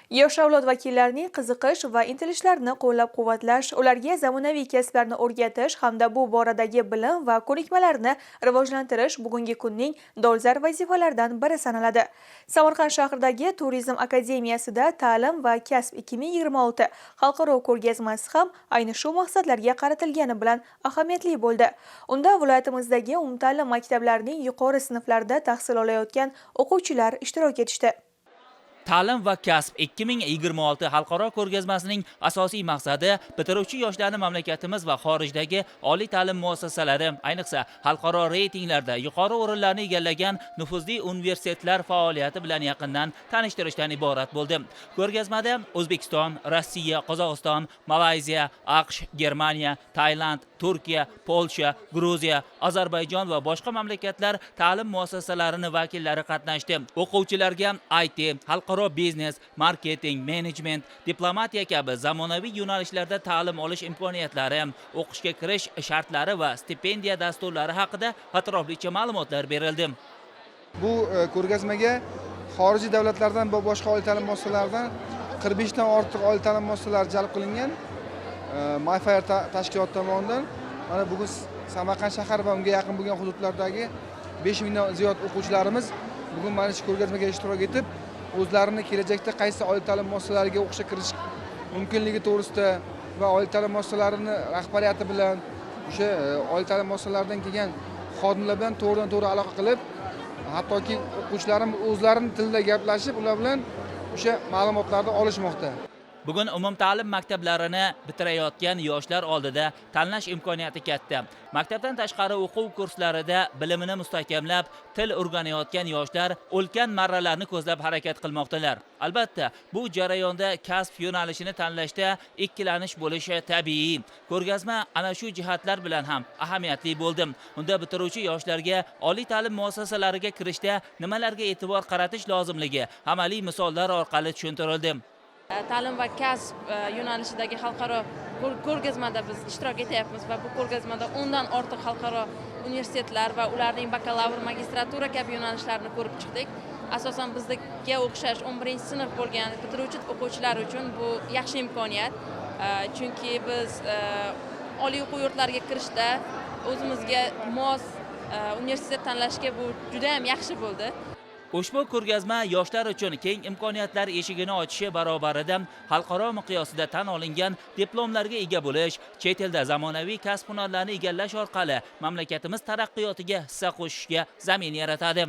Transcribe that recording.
Yosh avlod vakillarining qiziqish va intilishlarini qo'llab-quvvatlash, ularga zamonaviy kasblarni o'rgatish hamda bu boradagi bilim va ko'nikmalarni rivojlantirish bugungi kunning dolzarb vazifalaridan biri sanaladi. Samarqand shahridagi Turizm akademiyasida Ta'lim va kasb 2026 xalqaro ko'rgazmasi ham ayni shu maqsadlarga qaratilgani bilan ahamiyatli bo'ldi. Unda viloyatimizdagi umumta'lim maktablarining yuqori sinflarida tahsil olayotgan o'quvchilar ishtirok etishdi. Ta'lim va kasb 2026 xalqaro ko'rgazmasining asosiy maqsadi bitiruvchi yoshlarni mamlakatimiz va xorijdagi oliy ta'lim muassasalari, ayniqsa xalqaro reytinglarda yuqori o'rinlarni egallagan nufuzli universitetlar faoliyati bilan yaqindan tanishtirishdan iborat bo'ldi. Ko'rgazmada O'zbekiston, Rossiya, Qozog'iston, Malayziya, AQSh, Germaniya, Tailand, Turkiya, Polsha, Gruziya, Ozarbayjon va boshqa mamlakatlar ta'lim muassasalarining vakillari qatnashdi. O'quvchilarga IT, xalqaro biznes, marketing, menejment, diplomatiya kabi zamonaviy yo'nalishlarda ta'lim olish imkoniyatlari, o'qishga kirish shartlari va stipendiya dasturlari haqida atroflicha ma'lumotlar berildi. Bu ko'rgazmaga xorijiy davlatlardan va boshqa oliy ta'lim muassasalaridan 45 dan ortiq oliy ta'lim muassasalari jalb qilingan. Mayfair tashkilot tomonidan mana bugun Samarqand shahar va unga yaqin bo'lgan hududlardagi 5 mingdan ziyod o'quvchilarimiz bugun mana shu ko'rgazmaga ishtirok etib, o'zlarini kelajakda qaysi oliy ta'lim muassasalariga o'qishga kirish mumkinligi to'g'risida va oliy ta'lim muassasalarining rahbariyati bilan o'sha oliy ta'lim muassasalaridan kelgan xodimlar bilan to'g'ridan-to'g'ri aloqa qilib, hattoki o'quvchilarimiz o'zlarining tilida gaplashib, ular bilan o'sha ma'lumotlarni olishmoqda. Bugun umumta'lim maktablarini bitirayotgan yoshlar oldida tanlash imkoniyati katta. Maktabdan tashqari o'quv kurslarida bilimini mustahkamlab, til o'rganayotgan yoshlar ulkan marralarni ko'zlab harakat qilmoqdalar. Albatta, bu jarayonda kasb yo'nalishini tanlashda ikkilanish bo'lishi tabiiy. Ko'rgazma ana shu jihatlar bilan ham ahamiyatli bo'ldi. Unda bitiruvchi yoshlarga oliy ta'lim muassasalariga kirishda nimalarga e'tibor qaratish lozimligi amaliy misollar orqali tushuntirildi. Ta'lim va kasb yo'nalishidagi xalqaro ko'rgazmada biz ishtirok etyapmiz va bu ko'rgazmada 10 dan ortiq xalqaro universitetlar va ularning bakalavr, magistratura kabi yo'nalishlarni ko'rib chiqdik. Asosan bizga o'xshash 11-sinf bo'lgan bitiruvchi o'quvchilar uchun bu yaxshi imkoniyat. Chunki biz oliy o'quv yurtlariga kirishda o'zimizga mos universitet tanlashga bu juda ham yaxshi bo'ldi. Ushbu ko'rgazma yoshlar uchun keng imkoniyatlar eshigini ochishi barobarida xalqaro miqyosida tan olingan diplomlarga ega bo'lish, chet elda zamonaviy kasb hunarlarini egallash orqali mamlakatimiz taraqqiyotiga hissa qo'shishga zamin yaratadi.